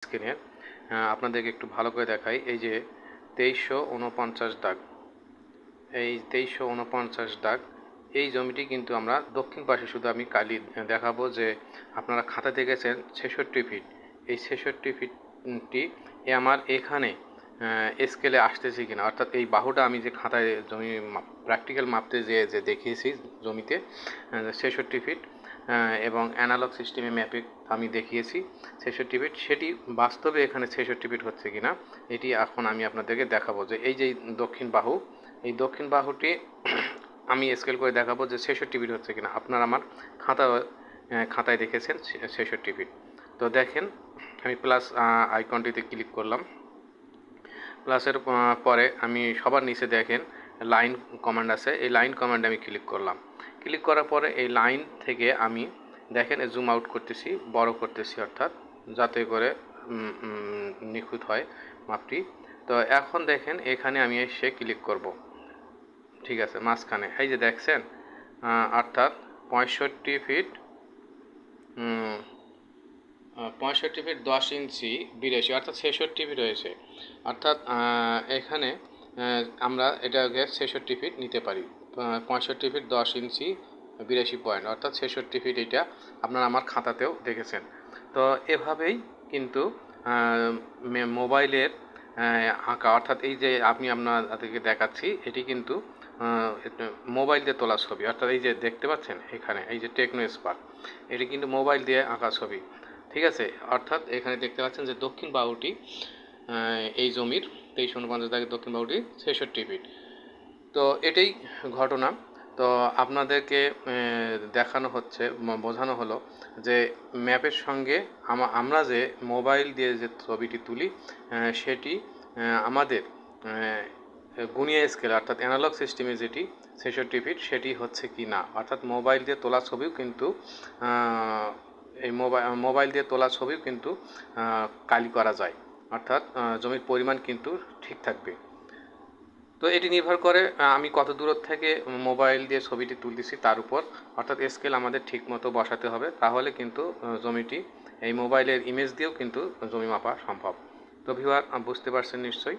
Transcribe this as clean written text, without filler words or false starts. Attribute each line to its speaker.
Speaker 1: স্ক্রিনে আপনাদেরকে একটু ভালো করে দেখাই। এই যে 2349 দাগ, এই 2349 দাগ, এই জমিটি কিন্তু আমরা দক্ষিণ পাশে শুধু আমি কালি দেখাবো যে আপনারা খাতা দেখেছেন 66 ফিট। এই 66 ফিটটি আমার এখানে স্কেলে আসতেছে কিনা, অর্থাৎ এই বাহুটা আমি যে খাতায় জমি প্র্যাকটিক্যাল মাপতে যে দেখিয়েছি জমিতে 66 ফিট এবং অ্যানালগ সিস্টেমে ম্যাপে আমি দেখিয়েছি 66 ফিট, সেটি বাস্তবে এখানে 66 ফিট হচ্ছে কিনা এটি এখন আমি আপনাদেরকে দেখাবো। যে এই যে দক্ষিণ বাহু, এই দক্ষিণ বাহুটি আমি স্কেল করে দেখাবো যে 66 ফিট হচ্ছে কিনা। আপনারা আমার খাতায় দেখেছেন 66 ফিট। তো দেখেন, আমি প্লাস আইকনটিতে ক্লিক করলাম। প্লাসের পরে আমি সবার নিচে দেখেন লাইন কমান্ড আছে, এই লাইন কমান্ডে আমি ক্লিক করলাম। ক্লিক করার পরে এই লাইন থেকে আমি দেখেন জুম আউট করতেছি, বড় করতেছি, অর্থাৎ যাতে করে নিখুঁত হয় মাপটি। তো এখন দেখেন এখানে আমি এসে ক্লিক করব, ঠিক আছে, মাঝখানে এই যে দেখছেন, অর্থাৎ 65 ফিট 65 ফিট 10 ইঞ্চি 82, অর্থাৎ 66 ফিট হয়েছে। অর্থাৎ এখানে আমরা এটাকে 66 ফিট নিতে পারি। 65 ফিট 10 ইঞ্চি 82 পয়েন্ট, অর্থাৎ 66 ফিট। এটা আপনারা আমার খাতাতেও দেখেছেন। তো এভাবেই কিন্তু মোবাইলের আঁকা, অর্থাৎ এই যে আমি আপনাদেরকে দেখাচ্ছি, এটি কিন্তু মোবাইল দিয়ে তোলা ছবি। অর্থাৎ এই যে দেখতে পাচ্ছেন এখানে এই যে টেকনো স্পার্ক, এটি কিন্তু মোবাইল দিয়ে আঁকা ছবি, ঠিক আছে। অর্থাৎ এখানে দেখতে পাচ্ছেন যে দক্ষিণ বাহুটি এই জমির 2349 দাগের দক্ষিণ বাহুটি 66 ফিট। তো এটাই ঘটনা। তো আপনাদেরকে দেখানো হচ্ছে, বোঝানো হলো যে ম্যাপের সঙ্গে আমরা যে মোবাইল দিয়ে যে ছবিটি তুলি সেটি আমাদের গুনিয়া স্কেল, অর্থাৎ অ্যানালগ সিস্টেমে যেটি 66 ফিট সেটি হচ্ছে কি না। অর্থাৎ মোবাইল দিয়ে তোলা ছবিও কিন্তু এই মোবাইল দিয়ে তোলা ছবিও কিন্তু কালি করা যায়, অর্থাৎ জমির পরিমাণ কিন্তু ঠিক থাকবে। তো এটি নির্ভর করে আমি কত দূর থেকে মোবাইল দিয়ে ছবিটি তুলতেছি তার উপর, অর্থাৎ স্কেল আমাদের ঠিক মতো বসাতে হবে, তাহলে কিন্তু জমিটি এই মোবাইলের ইমেজ দিয়েও কিন্তু জমি মাপা সম্ভব। তো ভিউয়ার বুঝতে পারছেন নিশ্চয়ই।